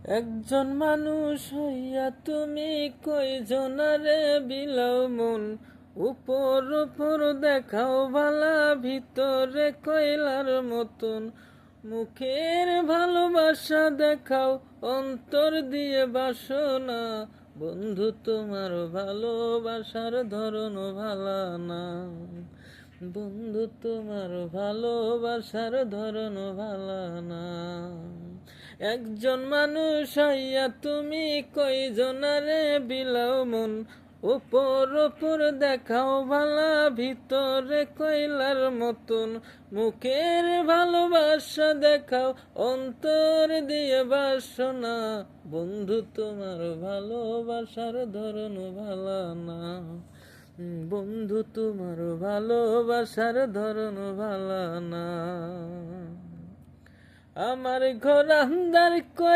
একজন মানুষ হইয়া তুমি কয়জনারে বিলাও মন, উপর উপর দেখাও ভালা, ভিতরে কয়লার মতন। মুখের ভালোবাসা দেখাও, অন্তর দিয়ে বাসনা। বন্ধু তোমার ভালোবাসার ধরন ভালা না, বন্ধু তোমার ভালোবাসার ধরন ভালা না। একজন মানুষ হইয়া তুমি কয়জনারে বিলাও মন, উপর উপর দেখাও ভালা, ভিতরে কয়লার মতন। মুখের ভালোবাসা দেখাও, অন্তর দিয়ে বাসনা। বন্ধু তোমার ভালোবাসার ধরন ভালা না, বন্ধু তোমার ভালোবাসার ধরন ভালা না। আমার ঘর আন্দার করে